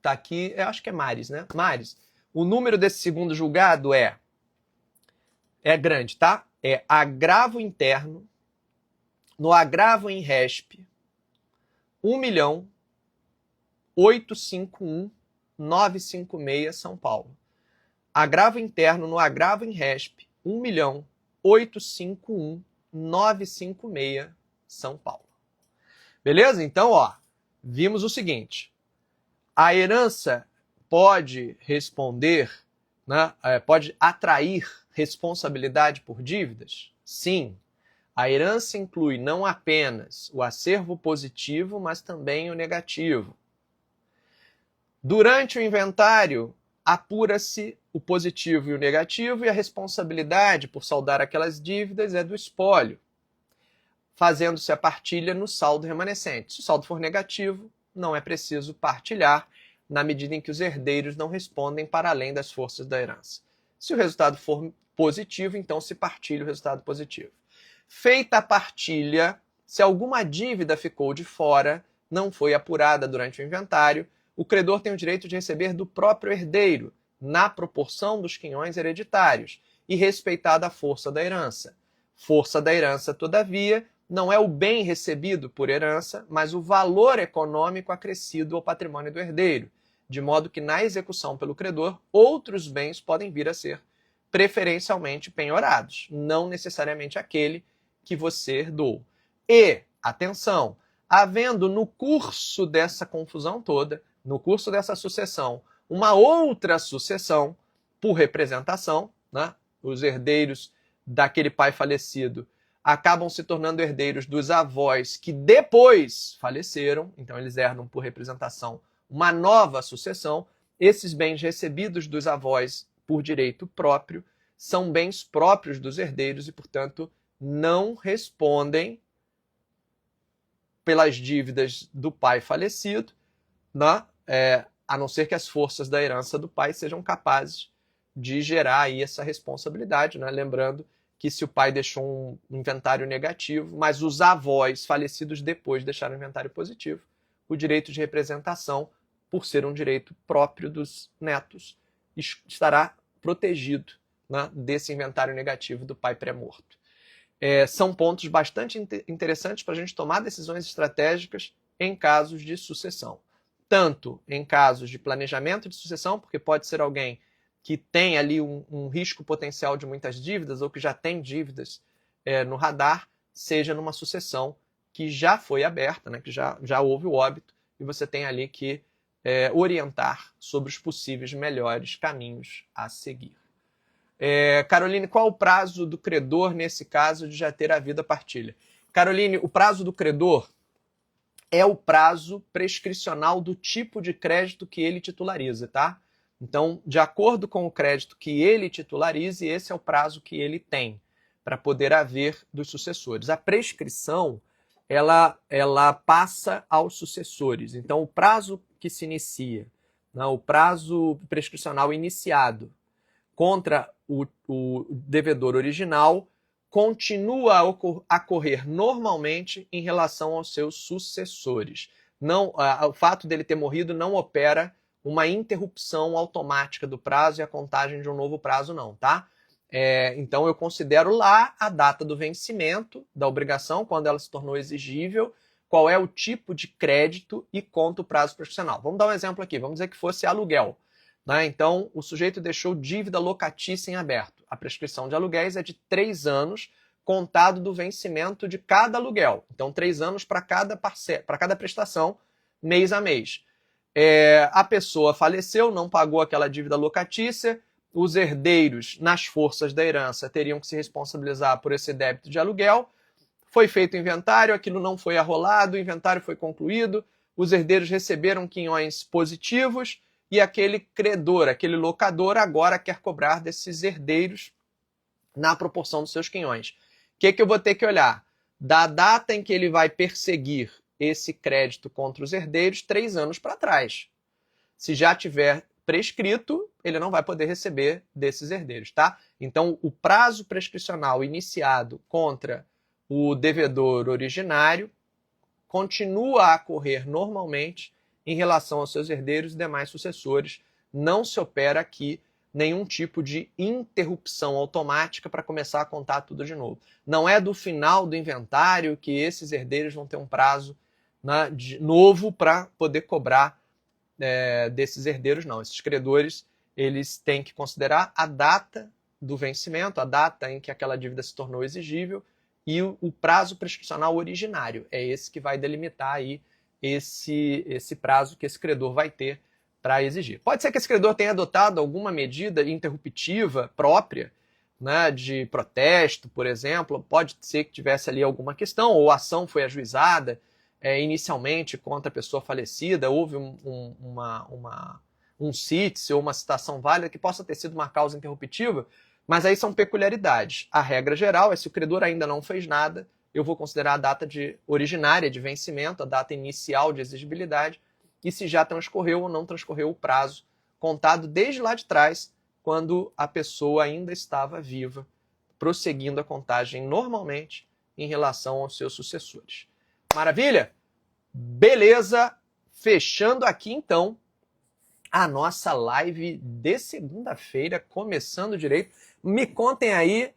tá aqui, eu acho que é Maris, né? Maris. O número desse segundo julgado é grande, tá? É agravo interno, no agravo em RESP, 1.851.956 São Paulo. Agravo interno no agravo em RESP, 1.851.956 São Paulo. Beleza? Então, vimos o seguinte. A herança pode responder, né, pode atrair responsabilidade por dívidas? Sim. A herança inclui não apenas o acervo positivo, mas também o negativo. Durante o inventário, apura-se o positivo e o negativo e a responsabilidade por saldar aquelas dívidas é do espólio, fazendo-se a partilha no saldo remanescente. Se o saldo for negativo, não é preciso partilhar, na medida em que os herdeiros não respondem para além das forças da herança. Se o resultado for positivo, então se partilha o resultado positivo. Feita a partilha, se alguma dívida ficou de fora, não foi apurada durante o inventário, o credor tem o direito de receber do próprio herdeiro, na proporção dos quinhões hereditários, e respeitada a força da herança. Força da herança, todavia, não é o bem recebido por herança, mas o valor econômico acrescido ao patrimônio do herdeiro, de modo que na execução pelo credor, outros bens podem vir a ser preferencialmente penhorados, não necessariamente aquele que você herdou. E, atenção, havendo no curso dessa confusão toda, no curso dessa sucessão, uma outra sucessão por representação, né? Os herdeiros daquele pai falecido acabam se tornando herdeiros dos avós que depois faleceram, então eles herdam por representação uma nova sucessão. Esses bens recebidos dos avós por direito próprio são bens próprios dos herdeiros e, portanto, não respondem pelas dívidas do pai falecido, né? A não ser que as forças da herança do pai sejam capazes de gerar aí essa responsabilidade, né? Lembrando que se o pai deixou um inventário negativo, mas os avós falecidos depois deixaram um inventário positivo, o direito de representação, por ser um direito próprio dos netos, estará protegido, né, desse inventário negativo do pai pré-morto. São pontos bastante interessantes para a gente tomar decisões estratégicas em casos de sucessão. Tanto em casos de planejamento de sucessão, porque pode ser alguém que tem ali um risco potencial de muitas dívidas ou que já tem dívidas no radar, seja numa sucessão que já foi aberta, né, que já houve o óbito, e você tem ali que orientar sobre os possíveis melhores caminhos a seguir. Caroline, qual o prazo do credor nesse caso de já ter havido a partilha? Caroline, o prazo do credor é o prazo prescricional do tipo de crédito que ele titulariza, tá? Então, de acordo com o crédito que ele titularize, esse é o prazo que ele tem para poder haver dos sucessores. A prescrição, ela passa aos sucessores. Então, o prazo que se inicia, né, o prazo prescricional iniciado contra o devedor original continua a correr normalmente em relação aos seus sucessores. Não, o fato dele ter morrido não opera uma interrupção automática do prazo e a contagem de um novo prazo não, tá? Então eu considero lá a data do vencimento da obrigação, quando ela se tornou exigível, qual é o tipo de crédito e conta o prazo prescricional. Vamos dar um exemplo aqui, vamos dizer que fosse aluguel. Né? Então, o sujeito deixou dívida locatícia em aberto. A prescrição de aluguéis é de 3 anos, contado do vencimento de cada aluguel. Então, 3 anos para cada prestação, mês a mês. A pessoa faleceu, não pagou aquela dívida locatícia, os herdeiros, nas forças da herança, teriam que se responsabilizar por esse débito de aluguel. Foi feito o inventário, aquilo não foi arrolado, o inventário foi concluído, os herdeiros receberam quinhões positivos e aquele credor, aquele locador, agora quer cobrar desses herdeiros na proporção dos seus quinhões. O que eu vou ter que olhar? Da data em que ele vai perseguir esse crédito contra os herdeiros, 3 anos para trás. Se já tiver prescrito, ele não vai poder receber desses herdeiros, tá? Então, o prazo prescricional iniciado contra o devedor originário continua a correr normalmente em relação aos seus herdeiros e demais sucessores. Não se opera aqui nenhum tipo de interrupção automática para começar a contar tudo de novo. Não é do final do inventário que esses herdeiros vão ter um prazo, né, novo para poder cobrar desses herdeiros, não. Esses credores, eles têm que considerar a data do vencimento, a data em que aquela dívida se tornou exigível e o prazo prescricional originário. É esse que vai delimitar aí esse prazo que esse credor vai ter para exigir. Pode ser que esse credor tenha adotado alguma medida interruptiva própria, né, de protesto, por exemplo. Pode ser que tivesse ali alguma questão, ou a ação foi ajuizada inicialmente contra a pessoa falecida, houve um cítice ou uma citação válida que possa ter sido uma causa interruptiva, mas aí são peculiaridades. A regra geral é, se o credor ainda não fez nada, eu vou considerar a data originária de vencimento, a data inicial de exigibilidade, e se já transcorreu ou não transcorreu o prazo contado desde lá de trás, quando a pessoa ainda estava viva, prosseguindo a contagem normalmente em relação aos seus sucessores. Maravilha? Beleza. Fechando aqui, então, a nossa live de segunda-feira, começando direito. Me contem aí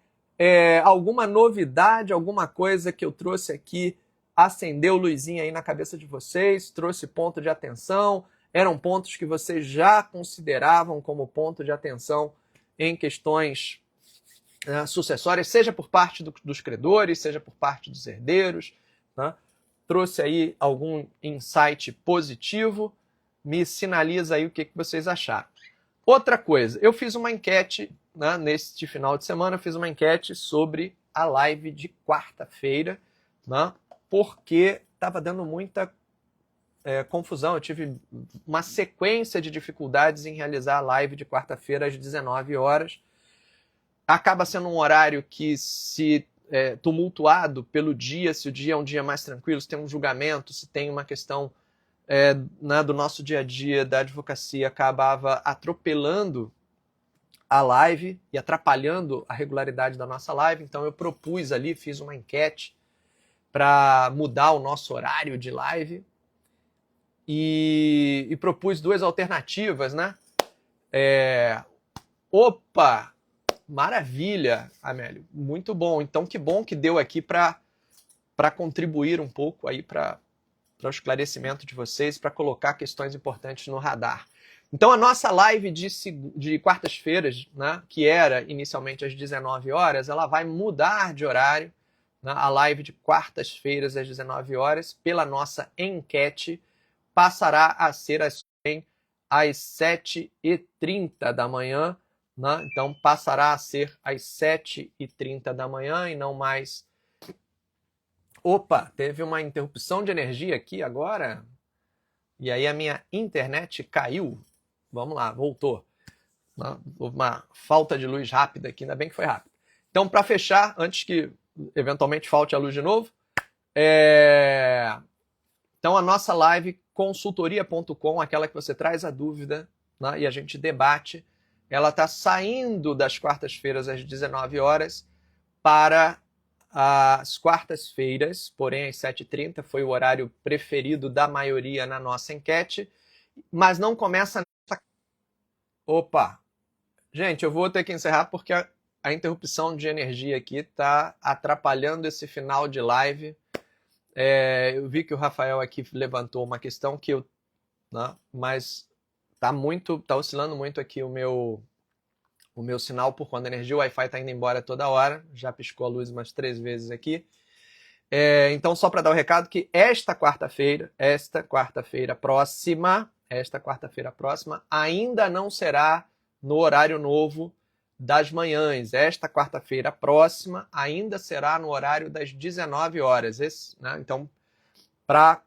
alguma novidade, alguma coisa que eu trouxe aqui, acendeu luzinha aí na cabeça de vocês, trouxe ponto de atenção, eram pontos que vocês já consideravam como ponto de atenção em questões sucessórias, seja por parte dos credores, seja por parte dos herdeiros, né? Trouxe aí algum insight positivo, me sinaliza aí o que vocês acharam. Outra coisa, eu fiz uma enquete, né, neste final de semana, eu fiz uma enquete sobre a live de quarta-feira, né, porque estava dando muita confusão, eu tive uma sequência de dificuldades em realizar a live de quarta-feira às 19 horas. Acaba sendo um horário que se tumultuado pelo dia, se o dia é um dia mais tranquilo, se tem um julgamento, se tem uma questão do nosso dia a dia da advocacia, acabava atropelando a live e atrapalhando a regularidade da nossa live. Então eu propus ali, fiz uma enquete para mudar o nosso horário de live e propus 2 alternativas, né? Opa! Maravilha, Amélio. Muito bom. Então, que bom que deu aqui para contribuir um pouco aí para o esclarecimento de vocês, para colocar questões importantes no radar. Então, a nossa live de quartas-feiras, né, que era inicialmente às 19 horas, ela vai mudar de horário. Né? A live de quartas-feiras às 19 horas, pela nossa enquete, passará a ser às 7h30 da manhã. Né? Então, passará a ser às 7h30 da manhã e não mais... Opa, teve uma interrupção de energia aqui agora. E aí a minha internet caiu. Vamos lá, voltou. Houve uma falta de luz rápida aqui, ainda bem que foi rápido. Então, para fechar, antes que eventualmente falte a luz de novo, então a nossa live consultoria.com, aquela que você traz a dúvida, né, e a gente debate, ela está saindo das quartas-feiras às 19 horas para as quartas-feiras, porém às 7h30 foi o horário preferido da maioria na nossa enquete, mas não começa nessa... Opa! Gente, eu vou ter que encerrar porque a interrupção de energia aqui está atrapalhando esse final de live. Eu vi que o Rafael aqui levantou uma questão que eu... Né, mas tá oscilando muito aqui o meu o meu sinal por conta da energia. O Wi-Fi está indo embora toda hora. Já piscou a luz umas 3 vezes aqui. Então, só para dar o recado que esta quarta-feira próxima, ainda não será no horário novo das manhãs. Esta quarta-feira próxima ainda será no horário das 19 horas. Né? Então, para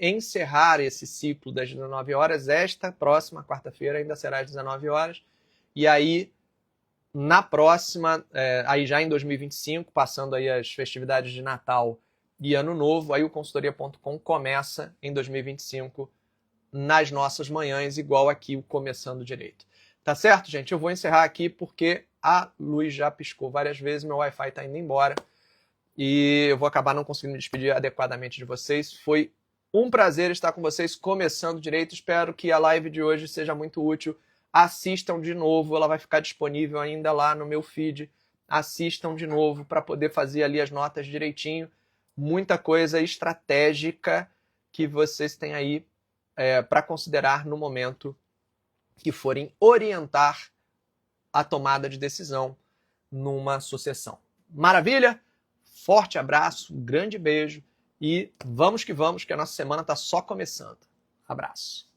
encerrar esse ciclo das 19 horas, esta próxima quarta-feira ainda será às 19 horas. E aí, na próxima, aí já em 2025, passando aí as festividades de Natal e Ano Novo, aí o consultoria.com começa em 2025 nas nossas manhãs, igual aqui o Começando Direito. Tá certo, gente? Eu vou encerrar aqui porque a luz já piscou várias vezes, meu Wi-Fi tá indo embora e eu vou acabar não conseguindo me despedir adequadamente de vocês. Foi um prazer estar com vocês Começando Direito. Espero que a live de hoje seja muito útil. Assistam de novo, ela vai ficar disponível ainda lá no meu feed. Assistam de novo para poder fazer ali as notas direitinho. Muita coisa estratégica que vocês têm aí para considerar no momento que forem orientar a tomada de decisão numa sucessão. Maravilha? Forte abraço, um grande beijo e vamos que a nossa semana está só começando. Abraço.